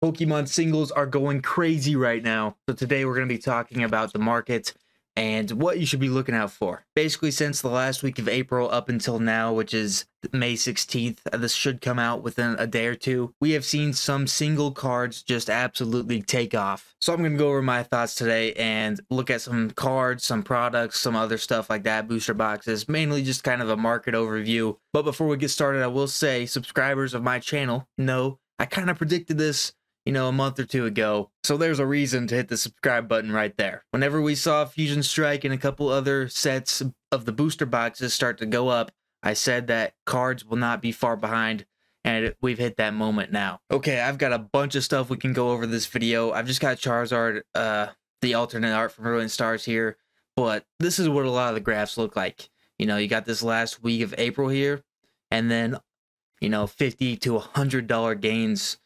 Pokemon singles are going crazy right now. So today we're going to be talking about the market and what you should be looking out for. Basically, since the last week of April up until now, which is May 16th, this should come out within a day or two, we have seen some single cards just absolutely take off. So I'm going to go over my thoughts today and look at some cards, some products, some other stuff like that, booster boxes, mainly just kind of a market overview. But before we get started, I will say, subscribers of my channel know I kind of predicted this, a month or two ago. So there's a reason to hit the subscribe button right there. Whenever we saw Fusion Strike and a couple other sets of the booster boxes start to go up, I said that cards will not be far behind, and we've hit that moment now. Okay, I've got a bunch of stuff we can go over this video. I've just got Charizard, the alternate art from Brilliant Stars here, but this is what a lot of the graphs look like. You got this last week of April here, and then, $50 to $100 gains.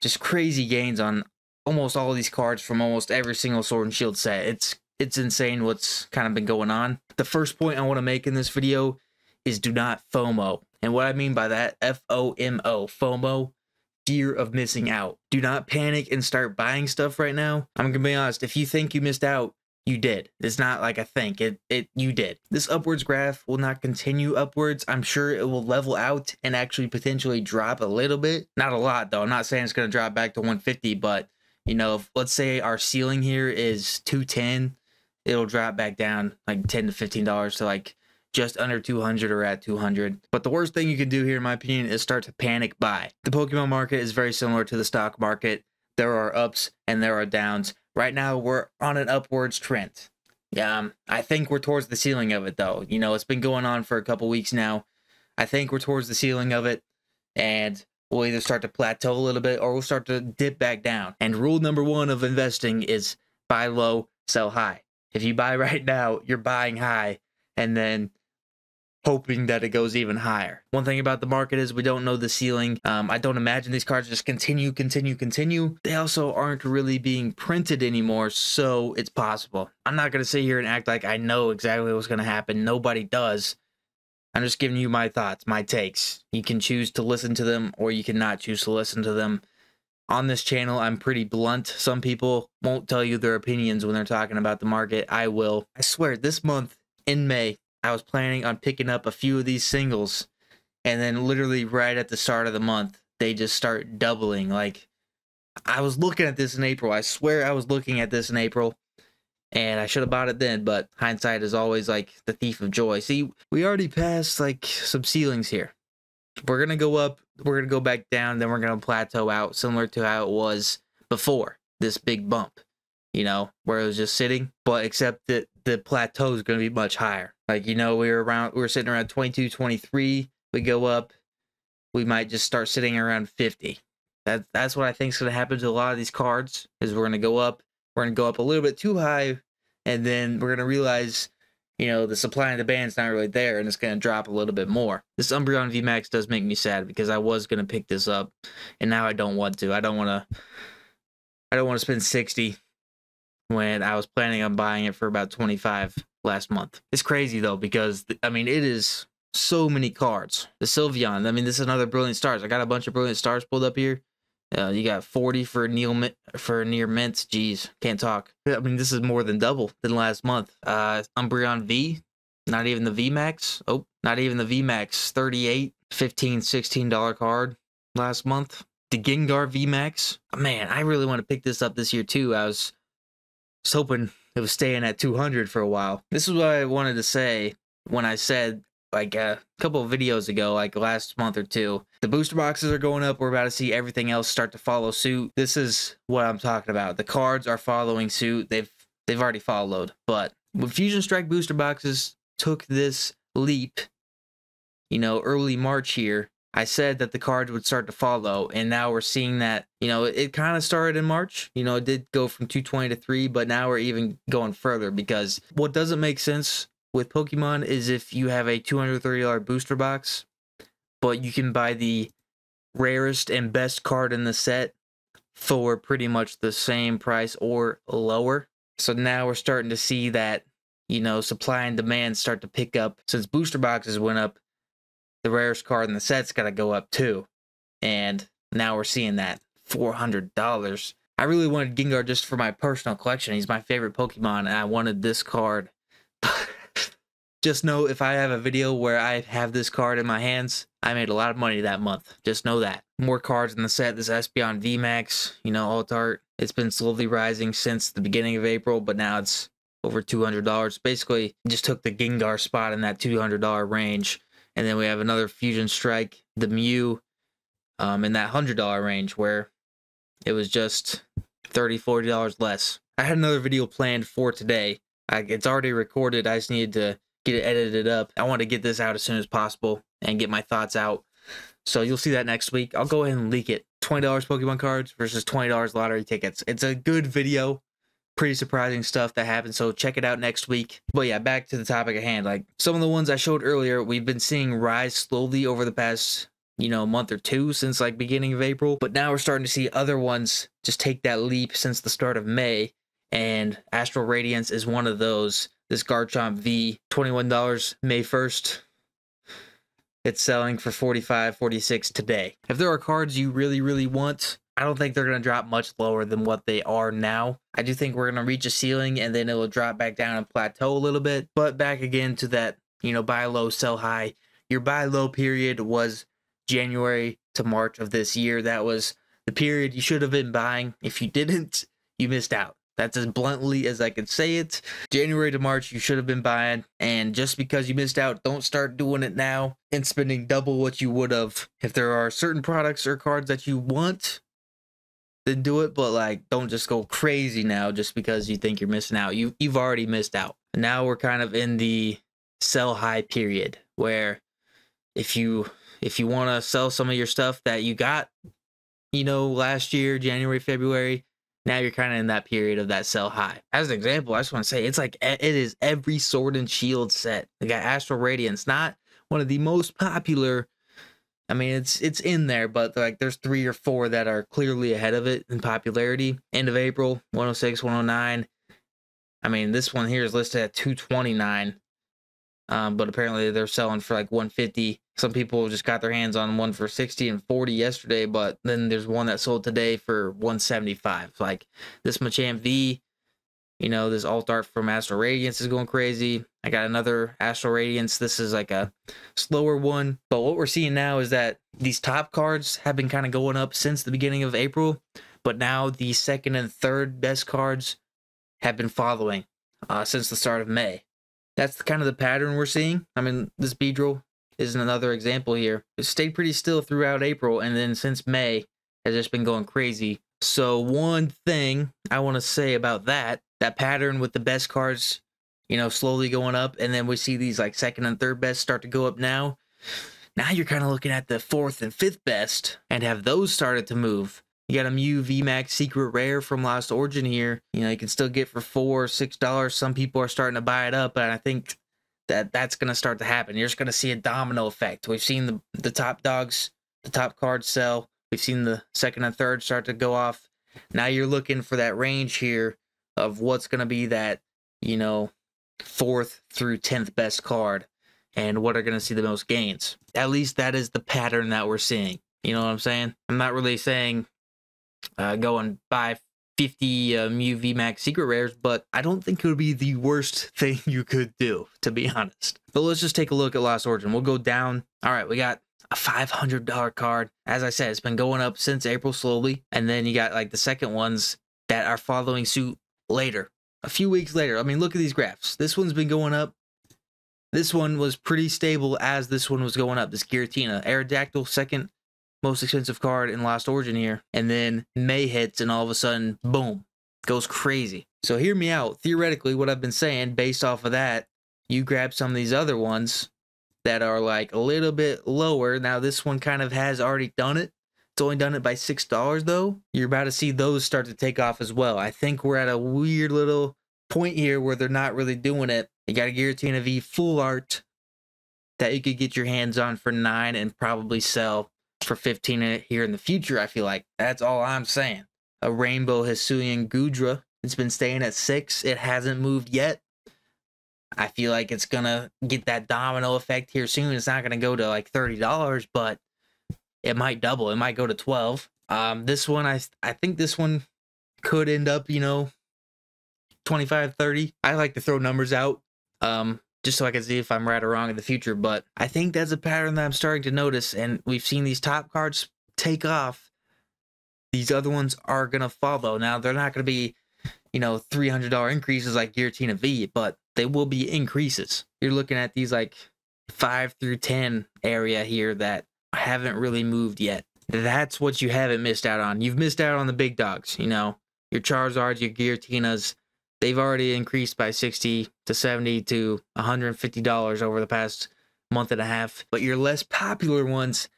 Just crazy gains on almost all of these cards from almost every single Sword and Shield set. It's insane what's kind of been going on. The first point I want to make in this video is do not FOMO. And what I mean by that, F-O-M-O, FOMO, fear of missing out. Do not panic and start buying stuff right now. I'm gonna be honest, if you think you missed out, you did. It's not like I think, you did. This upwards graph will not continue upwards. I'm sure it will level out and actually potentially drop a little bit. Not a lot though. I'm not saying it's gonna drop back to 150, but if, let's say our ceiling here is 210, it'll drop back down like $10 to $15 to like just under 200 or at 200. But the worst thing you can do here, in my opinion, is start to panic buy. The Pokemon market is very similar to the stock market. There are ups and there are downs. Right now, we're on an upwards trend. I think we're towards the ceiling of it, though. It's been going on for a couple weeks now. I think we're towards the ceiling of it, and we'll either start to plateau a little bit or we'll start to dip back down. And rule number one of investing is buy low, sell high. If you buy right now, you're buying high and then hoping that it goes even higher. One thing about the market is we don't know the ceiling. I don't imagine these cards just continue. They also aren't really being printed anymore, so it's possible. I'm not going to sit here and act like I know exactly what's going to happen. Nobody does. I'm just giving you my thoughts, my takes. You can choose to listen to them or you can not choose to listen to them. On this channel, I'm pretty blunt. Some people won't tell you their opinions when they're talking about the market. I will. I swear, this month in May, I was planning on picking up a few of these singles, and then literally right at the start of the month, they just start doubling. Like, I was looking at this in April. I swear I was looking at this in April, and I should have bought it then, but hindsight is always like the thief of joy. See, we already passed like some ceilings here. We're going to go up, we're going to go back down, then we're going to plateau out, similar to how it was before this big bump, where it was just sitting, but except that the plateau is going to be much higher. Like, we were sitting around 22, 23. We go up, we might just start sitting around 50. That's what I think is going to happen to a lot of these cards, is we're going to go up a little bit too high, and then we're going to realize, the supply and demand not really there, and it's going to drop a little bit more. This Umbreon VMAX does make me sad, because I was going to pick this up, and now I don't want to. I don't want to spend 60 when I was planning on buying it for about 25 last month. It's crazy though, because it is so many cards. The Sylveon, this is another Brilliant Stars. I got a bunch of Brilliant Stars pulled up here. You got 40 for near mints. Jeez, can't talk. This is more than double than last month. Umbreon V, not even the VMAX. Oh, not even the VMAX. 38, $15, $16 card last month. The Gengar VMAX. Man, I really want to pick this up this year too. I was hoping it was staying at 200 for a while. This is what I wanted to say when I said, like a couple of videos ago, like last month or two, the booster boxes are going up. We're about to see everything else start to follow suit. This is what I'm talking about. The cards are following suit. They've already followed. But when Fusion Strike booster boxes took this leap, early March here, I said that the cards would start to follow, and now we're seeing that, it kind of started in March. It did go from 220 to 3, but now we're even going further, because what doesn't make sense with Pokemon is if you have a $230 booster box, but you can buy the rarest and best card in the set for pretty much the same price or lower. So now we're starting to see that, supply and demand start to pick up. Since booster boxes went up, the rarest card in the set's got to go up too. And now we're seeing that $400. I really wanted Gengar just for my personal collection. He's my favorite Pokemon, and I wanted this card. Just know if I have a video where I have this card in my hands, I made a lot of money that month. Just know that. More cards in the set. This Espeon VMAX, you know, alt art. It's been slowly rising since the beginning of April, but now it's over $200. Basically, just took the Gengar spot in that $200 range. And then we have another Fusion Strike, the Mew, in that $100 range where it was just $30, $40 less. I had another video planned for today. It's already recorded. I just needed to get it edited up. I want to get this out as soon as possible and get my thoughts out. So you'll see that next week. I'll go ahead and leak it. $20 Pokemon cards versus $20 lottery tickets. It's a good video. Pretty surprising stuff that happened. So check it out next week. But yeah, back to the topic at hand. Like some of the ones I showed earlier, we've been seeing rise slowly over the past, you know, month or two since like beginning of April. But now we're starting to see other ones just take that leap since the start of May. And Astral Radiance is one of those. This Garchomp V, $21 May 1st. It's selling for $45, $46 today. If there are cards you really, really want, I don't think they're going to drop much lower than what they are now. I do think we're going to reach a ceiling and then it will drop back down and plateau a little bit. But back again to that, you know, buy low, sell high. Your buy low period was January to March of this year. That was the period you should have been buying. If you didn't, you missed out. That's as bluntly as I could say it. January to March, you should have been buying. And just because you missed out, don't start doing it now and spending double what you would have. If there are certain products or cards that you want, then do it. But like, don't just go crazy now just because you think you're missing out. You've already missed out. Now we're kind of in the sell high period where if you want to sell some of your stuff that you got, you know, last year, January, February, now you're kind of in that period of that sell high. As an example, I just want to say it's like it is every Sword and Shield set. We got Astral Radiance, not one of the most popular. I mean, it's in there, but like there's 3 or 4 that are clearly ahead of it in popularity. End of April, 106, 109. I mean, this one here is listed at 229. But apparently they're selling for like 150. Some people just got their hands on one for 60 and 40 yesterday, but then there's one that sold today for 175. Like this Machamp V, you know, this alt art from Astral Radiance is going crazy. I got another Astral Radiance. This is like a slower one. But what we're seeing now is that these top cards have been kind of going up since the beginning of April, but now the second and third best cards have been following since the start of May. That's kind of the pattern we're seeing. I mean, this Beedrill is another example here. It stayed pretty still throughout April, and then since May has just been going crazy. So one thing I want to say about that pattern with the best cards, you know, slowly going up, and then we see these like second and third best start to go up now. Now you're kind of looking at the fourth and fifth best, and have those started to move. You got a Mew VMAX Secret Rare from Lost Origin here. You know, you can still get for $4 or $6. Some people are starting to buy it up, and I think that's going to start to happen. You're just going to see a domino effect. We've seen the top dogs, the top cards sell. We've seen the second and third start to go off. Now you're looking for that range here of what's going to be that, you know, 4th through 10th best card and what are going to see the most gains. At least that is the pattern that we're seeing. You know what I'm saying? I'm not really saying go and buy 50 Mew VMAX Secret Rares, but I don't think it would be the worst thing you could do, to be honest. But let's just take a look at Lost Origin. We'll go down. All right, we got a $500 card. As I said, it's been going up since April slowly. And then you got like the second ones that are following suit later, a few weeks later. I mean, look at these graphs. This one's been going up. This one was pretty stable as this one was going up. This Giratina, Aerodactyl, second most expensive card in Lost Origin here. And then May hits and all of a sudden, boom, goes crazy. So hear me out. Theoretically, what I've been saying, based off of that, you grab some of these other ones that are like a little bit lower. Now this one kind of has already done it. It's only done it by $6 though. You're about to see those start to take off as well. I think we're at a weird little point here where they're not really doing it. You got a Giratina V full art that you could get your hands on for $9 and probably sell for $15 here in the future. I feel like that's all I'm saying. A Rainbow Hisuian Gudra. It's been staying at $6. It hasn't moved yet. I feel like it's gonna get that domino effect here soon. It's not gonna go to like $30, but it might double. It might go to $12. This one, I think this one could end up, 25, 30. I like to throw numbers out, just so I can see if I'm right or wrong in the future. But I think that's a pattern that I'm starting to notice, and we've seen these top cards take off. These other ones are gonna follow. Now they're not gonna be, $300 increases like Giratina V, but they will be increases. You're looking at these like 5 through 10 area here that haven't really moved yet. That's what you haven't missed out on. You've missed out on the big dogs, your Charizards, your Giratinas. They've already increased by 60 to 70 to $150 over the past month and a half. But your less popular ones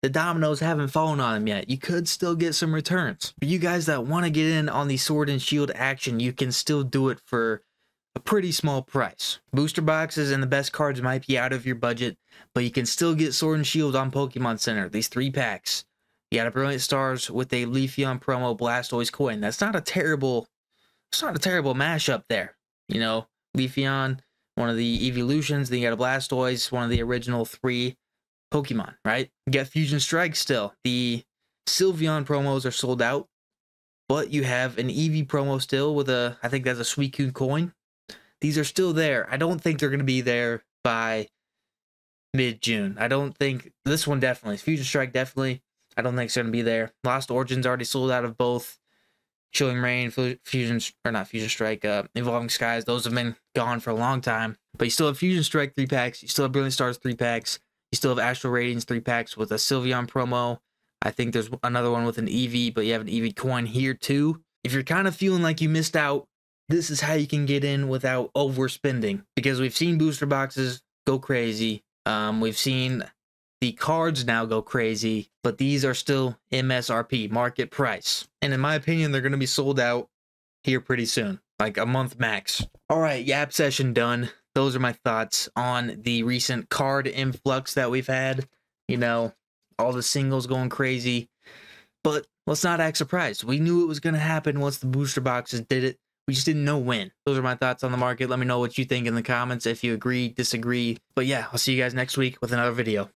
the dominoes haven't fallen on them yet. You could still get some returns. For you guys that want to get in on the Sword and Shield action, you can still do it for a pretty small price. Booster boxes and the best cards might be out of your budget, but you can still get Sword and Shield on Pokemon Center. These 3 packs. You got a Brilliant Stars with a Leafeon promo Blastoise coin. That's not a terrible mashup there. Leafeon, one of the evolutions, then you got a Blastoise, one of the original 3 Pokemon, right? You got Fusion Strike still. The Sylveon promos are sold out, but you have an Eevee promo still with I think that's a Suicune coin. These are still there. I don't think they're going to be there by mid-June. I don't think this one definitely. Fusion Strike definitely. I don't think it's going to be there. Lost Origins already sold out of both. Chilling Reign, Fusion Strike, Evolving Skies. Those have been gone for a long time. But you still have Fusion Strike 3 packs. You still have Brilliant Stars 3 packs. You still have Astral Radiance 3 packs with a Sylveon promo. I think there's another one with an Eevee, but you have an Eevee coin here too. If you're kind of feeling like you missed out, this is how you can get in without overspending. Because we've seen booster boxes go crazy. We've seen the cards now go crazy, but these are still MSRP, market price. And in my opinion, they're going to be sold out here pretty soon, like a month max. All right, Yap session done. Those are my thoughts on the recent card influx that we've had. All the singles going crazy. But let's not act surprised. We knew it was going to happen once the booster boxes did it. We just didn't know when. Those are my thoughts on the market. Let me know what you think in the comments if you agree, disagree. But yeah, I'll see you guys next week with another video.